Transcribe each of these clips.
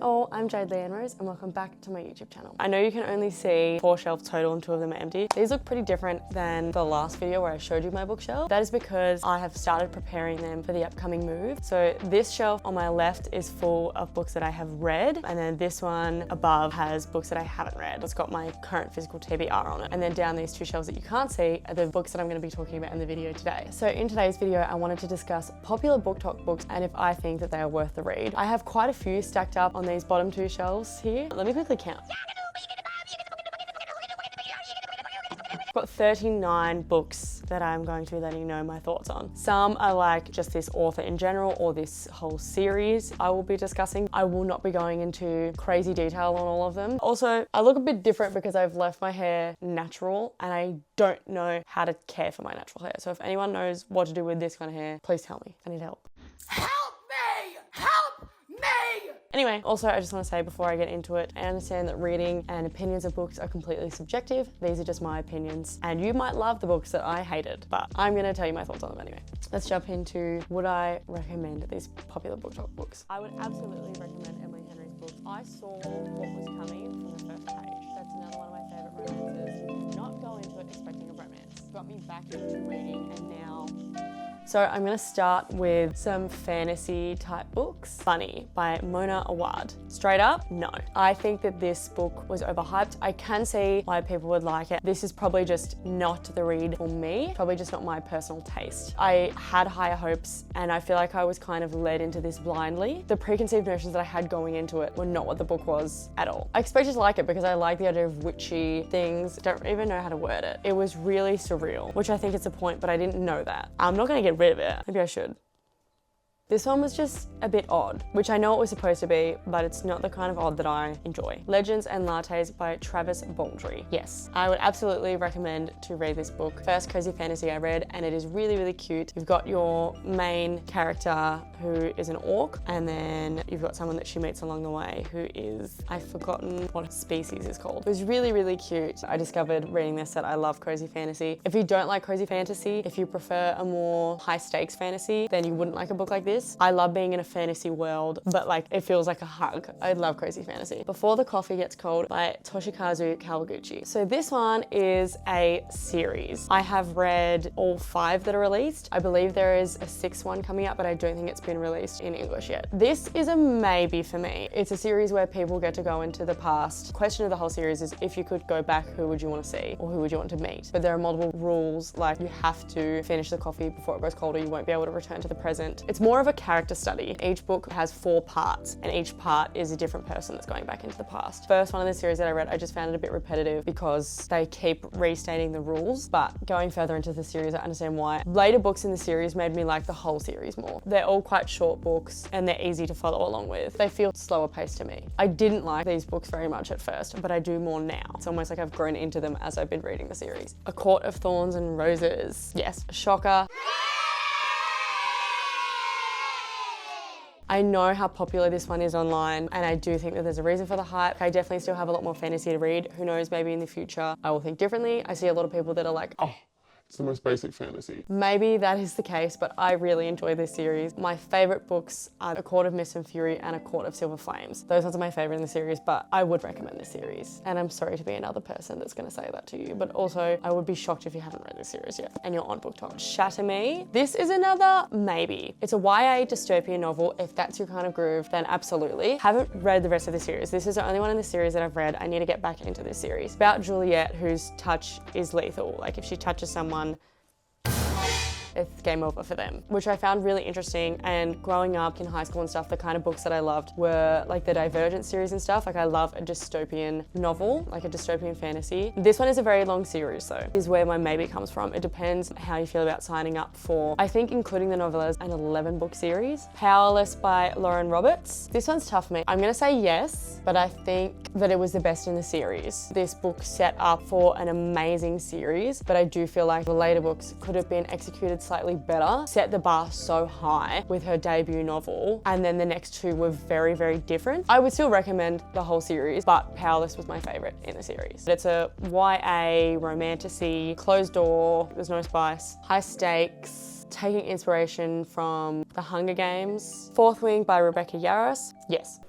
all, I'm Jade Leanne Rose and welcome back to my YouTube channel. I know you can only see 4 shelves total and 2 of them are empty. These look pretty different than the last video where I showed you my bookshelf. That is because I have started preparing them for the upcoming move. So this shelf on my left is full of books that I have read, and then this one above has books that I haven't read. It's got my current physical TBR on it. And then down these 2 shelves that you can't see are the books that I'm going to be talking about in the video today. So in today's video, I wanted to discuss popular BookTok books and if I think that they are worth the read. I have quite a few stacked up on these bottom 2 shelves here. Let me quickly count. I've got 39 books that I'm going to be letting you know my thoughts on. Some are like just this author in general or this whole series I will be discussing. I will not be going into crazy detail on all of them. Also, I look a bit different because I've left my hair natural and I don't know how to care for my natural hair. So if anyone knows what to do with this kind of hair, please tell me. I need help. Help me! Help me! Anyway, also I just want to say before I get into it, I understand that reading and opinions of books are completely subjective. These are just my opinions and you might love the books that I hated, but I'm going to tell you my thoughts on them anyway. Let's jump into would I recommend these popular BookTok books. I would absolutely recommend Emily Henry's book. I saw what was coming from the first page. That's another one of my favourite romances. You cannot go into it expecting a romance. It got me back into reading and now. So I'm going to start with some fantasy type books. Funny by Mona Awad. Straight up, no. I think that this book was overhyped. I can see why people would like it. This is probably just not the read for me. Probably just not my personal taste. I had higher hopes and I feel like I was kind of led into this blindly. The preconceived notions that I had going into it were not what the book was at all. I expected to like it because I like the idea of witchy things. Don't even know how to word it. It was really surreal, which I think is the point, but I didn't know that. I'm not going to get rid of it. Maybe I should. This one was just a bit odd, which I know it was supposed to be, but it's not the kind of odd that I enjoy. Legends and Lattes by Travis Baldry. Yes, I would absolutely recommend to read this book. First cozy fantasy I read, and it is really, really cute. You've got your main character who is an orc, and then you've got someone that she meets along the way who is, I've forgotten what species is called. It was really, really cute. I discovered reading this that I love cozy fantasy. If you don't like cozy fantasy, if you prefer a more high stakes fantasy, then you wouldn't like a book like this. I love being in a fantasy world, but like it feels like a hug. I love cozy fantasy. Before the Coffee Gets Cold by Toshikazu Kawaguchi. So this one is a series. I have read all 5 that are released. I believe there is a 6th one coming out, but I don't think it's been released in English yet. This is a maybe for me. It's a series where people get to go into the past. The question of the whole series is if you could go back, who would you want to see or who would you want to meet? But there are multiple rules, like you have to finish the coffee before it goes cold or you won't be able to return to the present. It's more of a character study. Each book has 4 parts and each part is a different person that's going back into the past. First one of the series that I read, I just found it a bit repetitive because they keep restating the rules, but going further into the series, I understand why. Later books in the series made me like the whole series more. They're all quite short books and they're easy to follow along with. They feel slower paced to me. I didn't like these books very much at first, but I do more now. It's almost like I've grown into them as I've been reading the series. A Court of Thorns and Roses. Yes, shocker. I know how popular this one is online and I do think that there's a reason for the hype. I definitely still have a lot more fantasy to read. Who knows, maybe in the future I will think differently. I see a lot of people that are like, oh, it's the most basic fantasy. Maybe that is the case, but I really enjoy this series. My favorite books are A Court of Mist and Fury and A Court of Silver Flames. Those ones are my favorite in the series, but I would recommend this series. And I'm sorry to be another person that's gonna say that to you, but also I would be shocked if you haven't read this series yet and you're on BookTok. Shatter Me. This is another maybe. It's a YA dystopian novel. If that's your kind of groove, then absolutely. Haven't read the rest of the series. This is the only one in the series that I've read. I need to get back into this series. About Juliet, whose touch is lethal. Like if she touches someone, it's game over for them, which I found really interesting. And growing up in high school and stuff, the kind of books that I loved were like the Divergent series and stuff. Like I love a dystopian novel, like a dystopian fantasy. This one is a very long series though, is where my maybe comes from. It depends how you feel about signing up for, I think including the novellas, an 11 book series. Powerless by Lauren Roberts. This one's tough for me. I'm gonna say yes, but I think that it was the best in the series. This book set up for an amazing series, but I do feel like the later books could have been executed slightly better, set the bar so high with her debut novel, and then the next 2 were very, very different. I would still recommend the whole series, but Powerless was my favorite in the series. It's a YA, romantasy, closed door, there's no spice, high stakes, taking inspiration from The Hunger Games. Fourth Wing by Rebecca Yarros. Yes.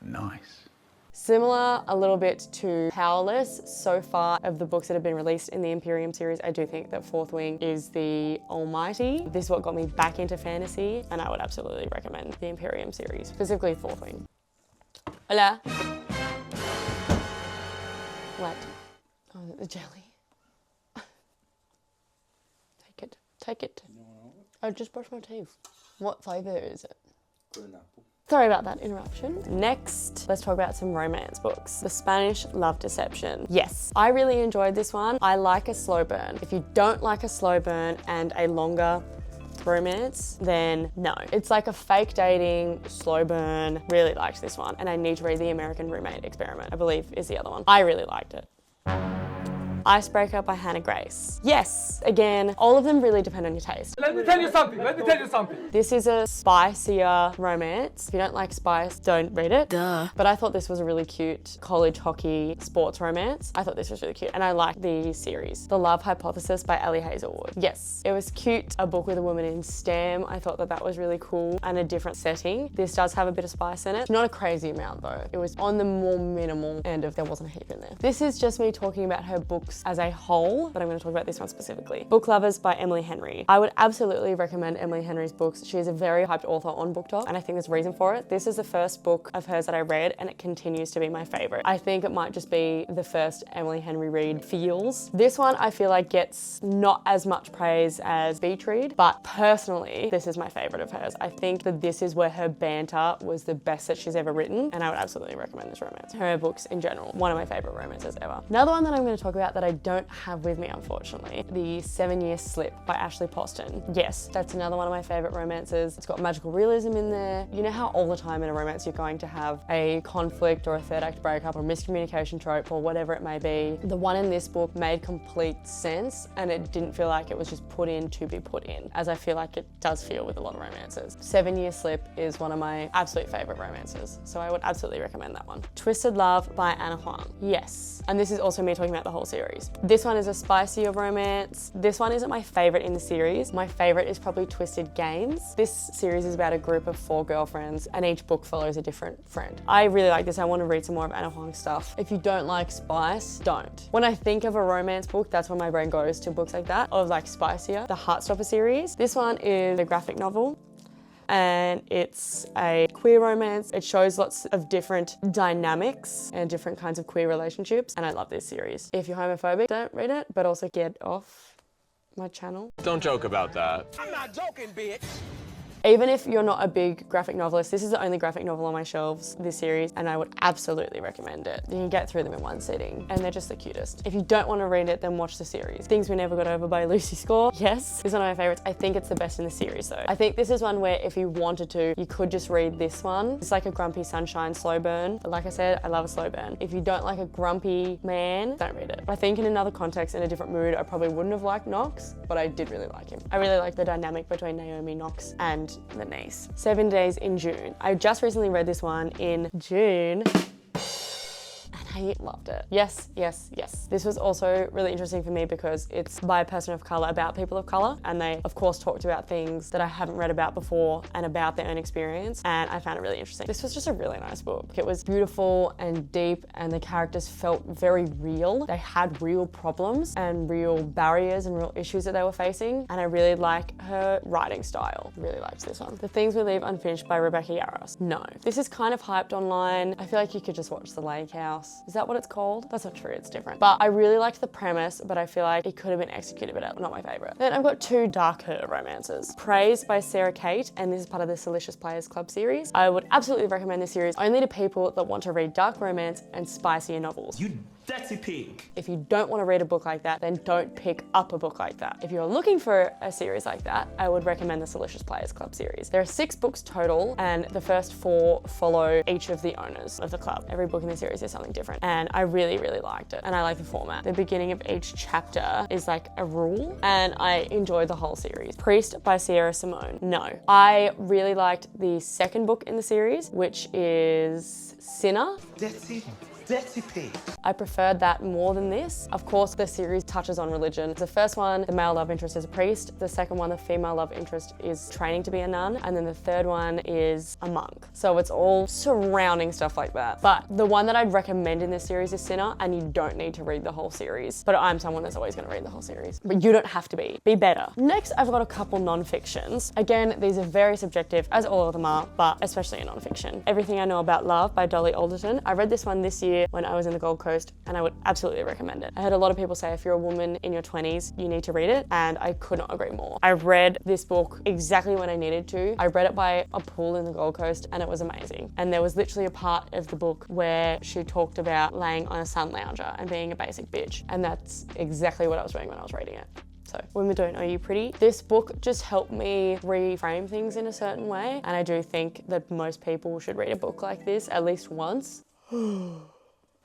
Nice. Similar a little bit to Powerless, so far of the books that have been released in the Imperium series, I do think that Fourth Wing is the almighty. This is what got me back into fantasy, and I would absolutely recommend the Imperium series, specifically Fourth Wing. Hola. What? Oh, the jelly. Take it. I just brushed my teeth. What flavour is it? Good enough. Sorry about that interruption. Next, let's talk about some romance books. The Spanish Love Deception. Yes, I really enjoyed this one. I like a slow burn. If you don't like a slow burn and a longer romance, then no. It's like a fake dating, slow burn. Really liked this one. And I need to read The American Roommate Experiment, I believe is the other one. I really liked it. Icebreaker by Hannah Grace. Yes, again, all of them really depend on your taste. Let me tell you something. This is a spicier romance. If you don't like spice, don't read it. Duh. But I thought this was a really cute college hockey sports romance. I thought this was really cute, and I like the series. The Love Hypothesis by Ellie Hazelwood. Yes, it was cute. A book with a woman in STEM. I thought that that was really cool and a different setting. This does have a bit of spice in it. Not a crazy amount though. It was on the more minimal end of there wasn't a heap in there. This is just me talking about her books as a whole, but I'm going to talk about this one specifically. Book Lovers by Emily Henry. I would absolutely recommend Emily Henry's books. She is a very hyped author on BookTok, and I think there's a reason for it. This is the first book of hers that I read, and it continues to be my favorite. I think it might just be the first Emily Henry read feels. This one I feel like gets not as much praise as Beach Read, but personally, this is my favorite of hers. I think that this is where her banter was the best that she's ever written, and I would absolutely recommend this romance. Her books in general, one of my favorite romances ever. Another one that I'm going to talk about that I don't have with me, unfortunately, The 7-Year Slip by Ashley Poston. Yes, that's another one of my favorite romances. It's got magical realism in there. You know how all the time in a romance you're going to have a conflict or a third act breakup or miscommunication trope or whatever it may be. The one in this book made complete sense, and it didn't feel like it was just put in to be put in, as I feel like it does feel with a lot of romances. 7-Year Slip is one of my absolute favorite romances, so I would absolutely recommend that one. Twisted Love by Anna Huang. Yes, and this is also me talking about the whole series. This one is a spicier romance. This one isn't my favorite in the series. My favorite is probably Twisted Games. This series is about a group of 4 girlfriends, and each book follows a different friend. I really like this. I want to read some more of Anna Huang's stuff. If you don't like spice, don't. When I think of a romance book, that's when my brain goes to books like that, of like spicier. The Heartstopper series. This one is a graphic novel, and it's a queer romance. It shows lots of different dynamics and different kinds of queer relationships, and I love this series. If you're homophobic, don't read it, but also get off my channel. Don't joke about that. I'm not joking, bitch. Even if you're not a big graphic novelist, this is the only graphic novel on my shelves, this series, and I would absolutely recommend it. You can get through them in one sitting, and they're just the cutest. If you don't want to read it, then watch the series. Things We Never Got Over by Lucy Score. Yes, this is one of my favorites. I think it's the best in the series though. I think this is one where if you wanted to, you could just read this one. It's like a grumpy sunshine slow burn. But like I said, I love a slow burn. If you don't like a grumpy man, don't read it. I think in another context, in a different mood, I probably wouldn't have liked Knox, but I did really like him. I really like the dynamic between Naomi, Knox, and the niece. 7 Days in June. I just recently read this one in June. I loved it. Yes, yes, yes. This was also really interesting for me because it's by a person of color about people of color, and they of course talked about things that I haven't read about before and about their own experience, and I found it really interesting. This was just a really nice book. It was beautiful and deep, and the characters felt very real. They had real problems and real barriers and real issues that they were facing, and I really like her writing style. Really liked this one. The Things We Leave Unfinished by Rebecca Yarros. No. This is kind of hyped online. I feel like you could just watch The Lake House. Is that what it's called? That's not true, it's different. But I really liked the premise, but I feel like it could have been executed better. Not my favorite. Then I've got 2 darker romances. Praise by Sarah Kate, and this is part of the Salicious Players Club series. I would absolutely recommend this series only to people that want to read dark romance and spicier novels. You dirty pig. If you don't want to read a book like that, then don't pick up a book like that. If you're looking for a series like that, I would recommend the Salicious Players Club series. There are 6 books total, and the first 4 follow each of the owners of the club. Every book in the series is something different, and I really, really liked it. And I like the format. The beginning of each chapter is like a rule, and I enjoyed the whole series. Priest by Sierra Simone. No. I really liked the second book in the series, which is Sinner. That's it. Dirty pig. I preferred that more than this. Of course, the series touches on religion. The first one, the male love interest is a priest. The second one, the female love interest is training to be a nun. And then the third one is a monk. So it's all surrounding stuff like that. But the one that I'd recommend in this series is Sinner, and you don't need to read the whole series. But I'm someone that's always gonna read the whole series. But you don't have to be. Be better. Next, I've got a couple non-fictions. Again, these are very subjective, as all of them are, but especially in non-fiction. Everything I Know About Love by Dolly Alderton. I read this one this year when I was in the Gold Coast, and I would absolutely recommend it. I heard a lot of people say if you're a woman in your 20s, you need to read it, and I could not agree more. I read this book exactly when I needed to. I read it by a pool in the Gold Coast, and it was amazing. And there was literally a part of the book where she talked about laying on a sun lounger and being a basic bitch. And that's exactly what I was doing when I was reading it. So, Women Don't Owe You Pretty. This book just helped me reframe things in a certain way. And I do think that most people should read a book like this at least once.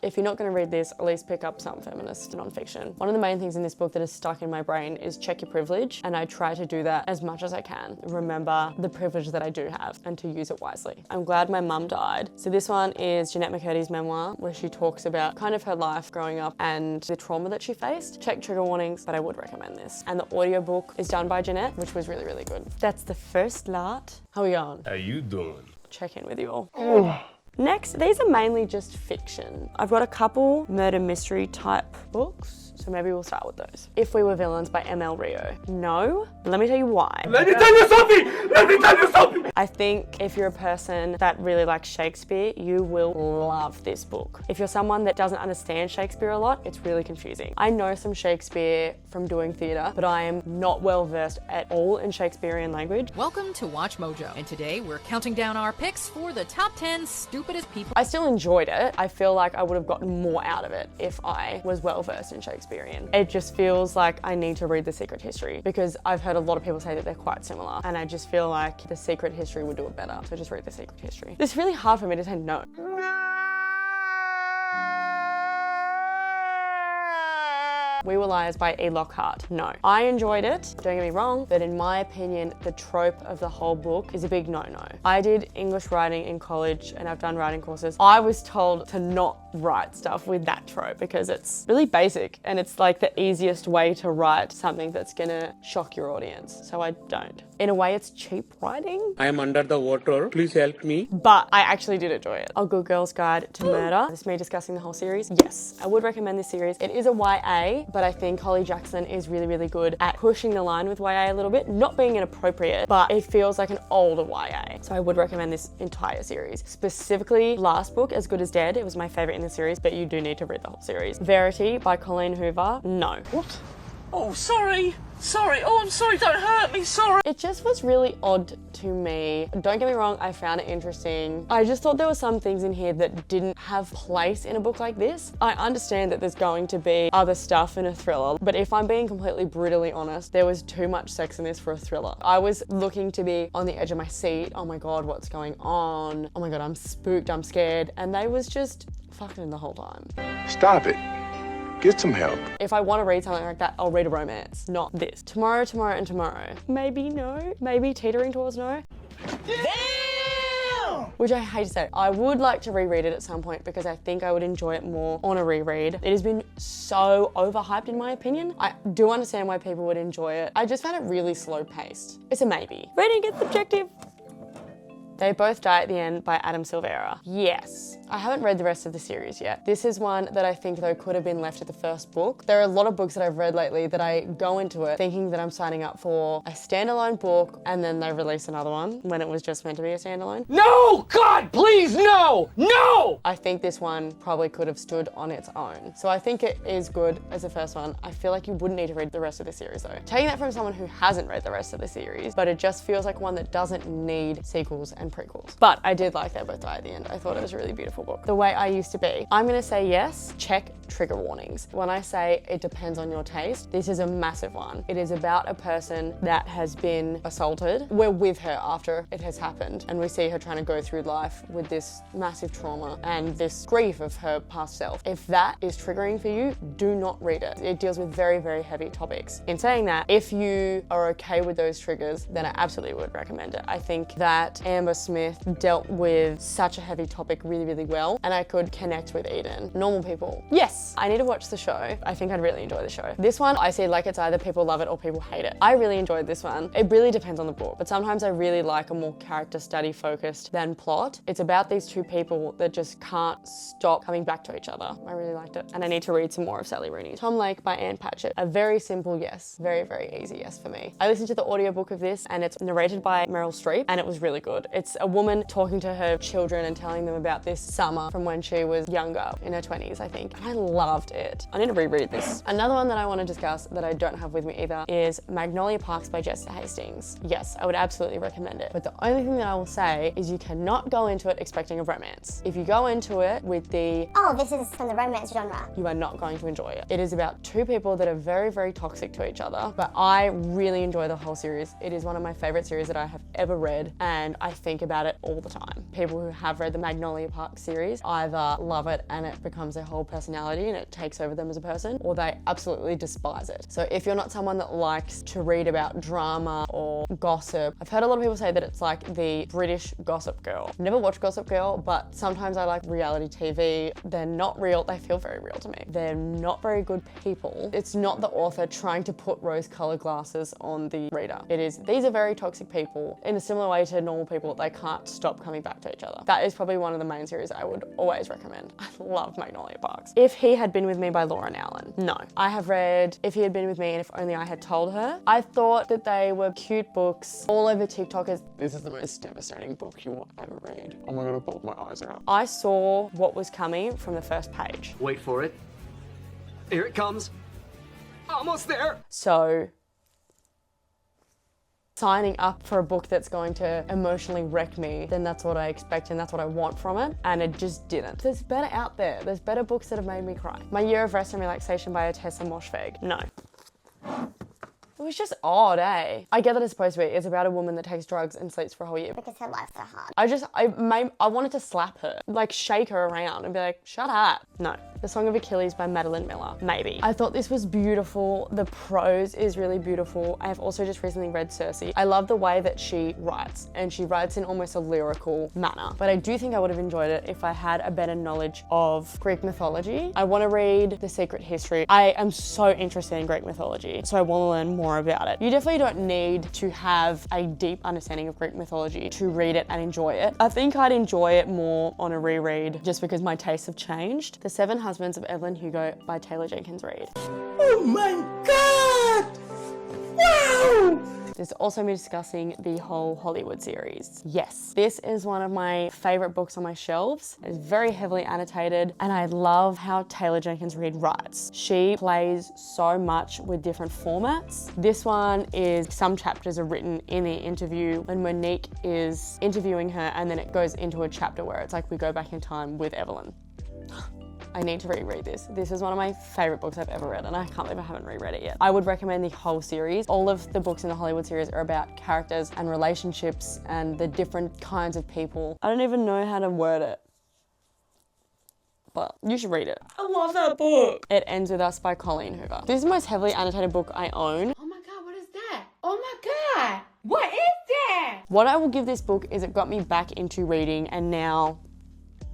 If you're not going to read this, at least pick up some feminist nonfiction. One of the main things in this book that is stuck in my brain is check your privilege, and I try to do that as much as I can. Remember the privilege that I do have and to use it wisely. I'm glad my mum died. So this one is Jeanette McCurdy's memoir, where she talks about kind of her life growing up and the trauma that she faced. Check trigger warnings, but I would recommend this. And the audiobook is done by Jeanette, which was really, really good. That's the first lot. How are we going? How you doing? Check in with you all. Next, these are mainly just fiction. I've got a couple murder mystery type books, so maybe we'll start with those. If We Were Villains by ML Rio. No, let me tell you why. Let me tell you something! Let me tell you something! I think if you're a person that really likes Shakespeare, you will love this book. If you're someone that doesn't understand Shakespeare a lot, it's really confusing. I know some Shakespeare from doing theatre, but I am not well versed at all in Shakespearean language. Welcome to Watch Mojo, and today we're counting down our picks for the top 10 stupidest people. I still enjoyed it. I feel like I would have gotten more out of it if I was well versed in Shakespearean. It just feels like I need to read The Secret History because I've heard a lot of people say that they're quite similar, and I just feel like The Secret History would do it better. So just read The Secret History. It's really hard for me to say no. We Were Liars by E. Lockhart. No. I enjoyed it, don't get me wrong, but in my opinion, the trope of the whole book is a big no-no. I did English writing in college and I've done writing courses. I was told to not write stuff with that trope because it's really basic and it's like the easiest way to write something that's gonna shock your audience. So I don't. In a way, it's cheap writing. I am under the water. Please help me. But I actually did enjoy it. A Good Girl's Guide to Murder. This is me discussing the whole series. Yes, I would recommend this series. It is a YA, but I think Holly Jackson is really, really good at pushing the line with YA a little bit, not being inappropriate, but it feels like an older YA. So I would recommend this entire series. Specifically, last book, As Good as Dead. It was my favorite in the series, but you do need to read the whole series. Verity by Colleen Hoover. No. What? Oh, sorry. Sorry. Oh, I'm sorry. Don't hurt me. Sorry. It just was really odd to me. Don't get me wrong, I found it interesting. I just thought there were some things in here that didn't have place in a book like this. I understand that there's going to be other stuff in a thriller, but if I'm being completely brutally honest, there was too much sex in this for a thriller. I was looking to be on the edge of my seat. Oh my God, what's going on? Oh my God, I'm spooked, I'm scared. And they was just fucking the whole time. Stop it. Get some help. If I want to read something like that, I'll read a romance, not this. Tomorrow, Tomorrow and Tomorrow. Maybe no, maybe teetering towards no. Damn! Which I hate to say. I would like to reread it at some point because I think I would enjoy it more on a reread. It has been so overhyped in my opinion. I do understand why people would enjoy it. I just found it really slow paced. It's a maybe. Reading gets subjective. They Both Die at the End by Adam Silvera. Yes. I haven't read the rest of the series yet. This is one that I think though could have been left at the first book. There are a lot of books that I've read lately that I go into it thinking that I'm signing up for a standalone book and then they release another one when it was just meant to be a standalone. No! God, please, no! No! I think this one probably could have stood on its own. So I think it is good as the first one. I feel like you wouldn't need to read the rest of the series though. Taking that from someone who hasn't read the rest of the series, but it just feels like one that doesn't need sequels and prequels. But I did like They Both Die at the End. I thought it was a really beautiful book. The Way I Used to Be. I'm gonna say yes, check trigger warnings. When I say it depends on your taste, this is a massive one. It is about a person that has been assaulted. We're with her after it has happened and we see her trying to go through life with this massive trauma and this grief of her past self. If that is triggering for you, do not read it. It deals with very, very heavy topics. In saying that, if you are okay with those triggers, then I absolutely would recommend it. I think that Amber Smith dealt with such a heavy topic really, really well, and I could connect with Eden. Normal people. Yes, I need to watch the show. I think I'd really enjoy the show. This one, I see like it's either people love it or people hate it. I really enjoyed this one. It really depends on the book, but sometimes I really like a more character study focused than plot. It's about these two people that just can't stop coming back to each other. I really liked it. And I need to read some more of Sally Rooney. Tom Lake by Anne Patchett. A very simple yes. Very, very easy yes for me. I listened to the audiobook of this and it's narrated by Meryl Streep and it was really good. It's a woman talking to her children and telling them about this summer from when she was younger, in her 20s, I think. And I loved it. I need to reread this. Another one that I want to discuss that I don't have with me either is Magnolia Parks by Jessica Hastings. Yes, I would absolutely recommend it. But the only thing that I will say is you cannot go into it expecting a romance. If you go into it with the, oh, this is from the romance genre, you are not going to enjoy it. It is about two people that are very, very toxic to each other, but I really enjoy the whole series. It is one of my favorite series that I have ever read, and I think about it all the time. People who have read the Magnolia Park series either love it and it becomes their whole personality and it takes over them as a person, or they absolutely despise it. So if you're not someone that likes to read about drama or gossip, I've heard a lot of people say that it's like the British Gossip Girl. Never watched Gossip Girl, but sometimes I like reality TV. They're not real, they feel very real to me. They're not very good people. It's not the author trying to put rose-colored glasses on the reader. It is, these are very toxic people. In a similar way to normal people, they can't stop coming back to each other. That is probably one of the main series I would always recommend. I love Magnolia Parks. If He Had Been With Me by Lauren Allen. No. I have read If He Had Been With Me and If Only I Had Told Her. I thought that they were cute books. All over TikTok is, this is the most devastating book you will ever read. Oh my God, I pulled my eyes out. I saw what was coming from the first page. Wait for it. Here it comes. Almost there. So, signing up for a book that's going to emotionally wreck me, then that's what I expect and that's what I want from it, and it just didn't. There's better out there. There's better books that have made me cry. My Year of Rest and Relaxation by Tessa Moshfegh. No. It was just odd, eh? I get that it's supposed to be. It's about a woman that takes drugs and sleeps for a whole year. because her life's so hard. I wanted to slap her, like shake her around and be like, shut up. No. The Song of Achilles by Madeline Miller. Maybe. I thought this was beautiful. The prose is really beautiful. I have also just recently read Circe. I love the way that she writes, and she writes in almost a lyrical manner. But I do think I would have enjoyed it if I had a better knowledge of Greek mythology. I want to read The Secret History. I am so interested in Greek mythology, so I want to learn more about it. You definitely don't need to have a deep understanding of Greek mythology to read it and enjoy it. I think I'd enjoy it more on a reread just because my tastes have changed. The Seven Husbands of Evelyn Hugo by Taylor Jenkins Reid. Oh my God! Wow! There's also me discussing the whole Hollywood series. Yes, this is one of my favorite books on my shelves. It's very heavily annotated and I love how Taylor Jenkins Reid writes. She plays so much with different formats. This one is, some chapters are written in the interview when Monique is interviewing her, and then it goes into a chapter where it's like we go back in time with Evelyn. I need to reread this. This is one of my favorite books I've ever read, and I can't believe I haven't reread it yet. I would recommend the whole series. All of the books in the Hollywood series are about characters and relationships and the different kinds of people. I don't even know how to word it, but you should read it. I love that book. It Ends With Us by Colleen Hoover. This is the most heavily annotated book I own. Oh my God, what is that? Oh my God, what is that? What I will give this book is it got me back into reading, and now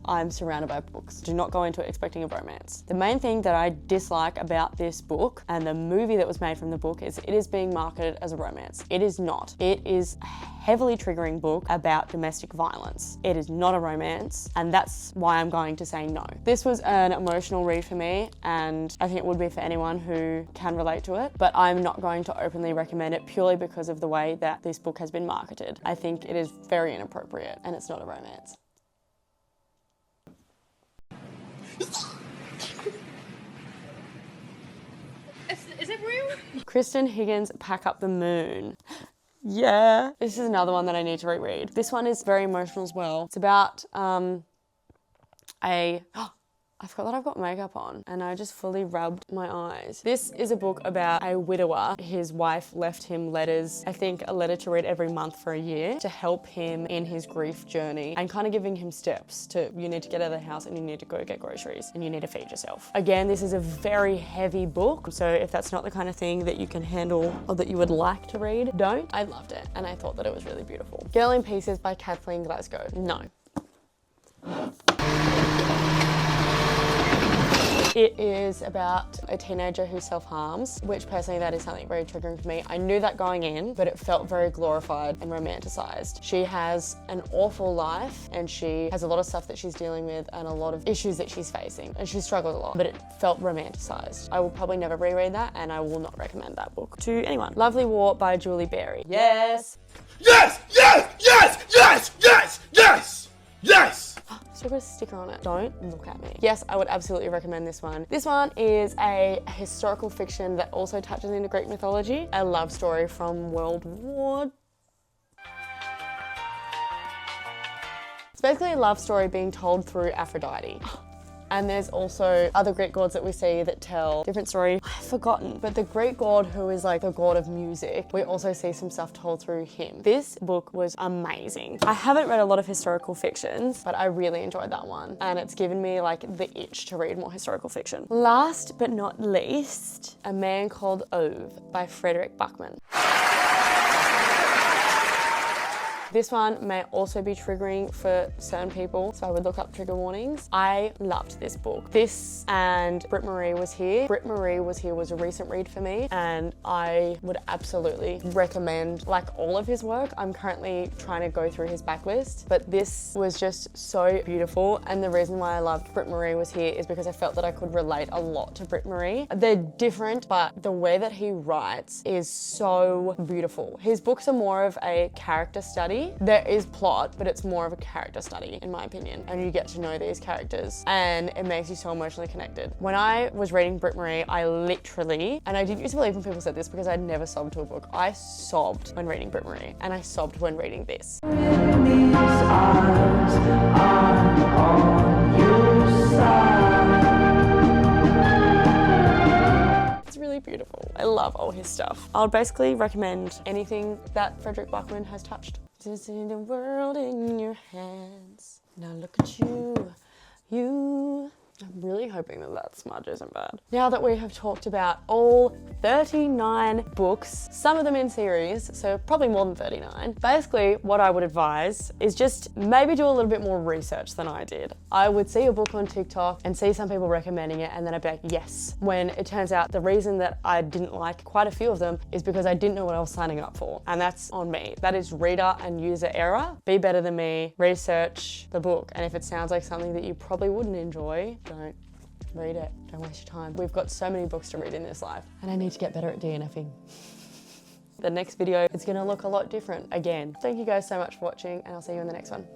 I'm surrounded by books. Do not go into it expecting a romance. The main thing that I dislike about this book and the movie that was made from the book is it is being marketed as a romance. It is not. It is a heavily triggering book about domestic violence. It is not a romance, and that's why I'm going to say no. This was an emotional read for me, and I think it would be for anyone who can relate to it, but I'm not going to openly recommend it purely because of the way that this book has been marketed. I think it is very inappropriate, and it's not a romance. Is it real? Kristen Higgins' Pack Up the Moon. Yeah. This is another one that I need to reread. This one is very emotional as well. It's about I I forgot that I've got makeup on and I just fully rubbed my eyes. This is a book about a widower. His wife left him letters, I think a letter to read every month for a year to help him in his grief journey and kind of giving him steps to, you need to get out of the house and you need to go get groceries and you need to feed yourself. Again, this is a very heavy book. So if that's not the kind of thing that you can handle or that you would like to read, don't. I loved it and I thought that it was really beautiful. Girl in Pieces by Kathleen Glasgow. No. It is about a teenager who self-harms, which personally that is something very triggering for me. I knew that going in, but it felt very glorified and romanticized. She has an awful life and she has a lot of stuff that she's dealing with and a lot of issues that she's facing and she struggled a lot, but it felt romanticized. I will probably never reread that and I will not recommend that book to anyone. Lovely War by Julie Berry. Yes! Yes! Yes! Yes! Yes! Yes! Yes! Yes! Still got a sticker on it. Don't look at me. Yes, I would absolutely recommend this one. This one is a historical fiction that also touches into Greek mythology. A love story from World War. It's basically a love story being told through Aphrodite. And there's also other Greek gods that we see that tell different story. I've forgotten, but the Greek god who is like the god of music, we also see some stuff told through him. This book was amazing. I haven't read a lot of historical fictions, but I really enjoyed that one. And it's given me like the itch to read more historical fiction. Last but not least, A Man Called Ove by Frederick Buckman. This one may also be triggering for certain people, so I would look up trigger warnings. I loved this book. This and Britt Marie Was Here. Britt Marie Was Here was a recent read for me and I would absolutely recommend like all of his work. I'm currently trying to go through his backlist, but this was just so beautiful, and the reason why I loved Britt Marie Was Here is because I felt that I could relate a lot to Britt Marie. They're different, but the way that he writes is so beautiful. His books are more of a character study. There is plot, but it's more of a character study in my opinion, and you get to know these characters and it makes you so emotionally connected. When I was reading Britt Marie, I literally, and I didn't used to believe when people said this because I'd never sobbed to a book, I sobbed when reading Britt Marie and I sobbed when reading this. It's really beautiful. I love all his stuff. I would basically recommend anything that Frederick Buckman has touched. To see the world in your hands. Now look at you. I'm really hoping that that smudge isn't bad. Now that we have talked about all 39 books, some of them in series, so probably more than 39, basically what I would advise is just maybe do a little bit more research than I did. I would see a book on TikTok and see some people recommending it and then I'd be like, yes. When it turns out the reason that I didn't like quite a few of them is because I didn't know what I was signing up for. And that's on me. That is reader and user error. Be better than me, research the book. And if it sounds like something that you probably wouldn't enjoy, don't read it. Don't waste your time. We've got so many books to read in this life and I need to get better at DNFing. The next video is gonna look a lot different again. Thank you guys so much for watching and I'll see you in the next one.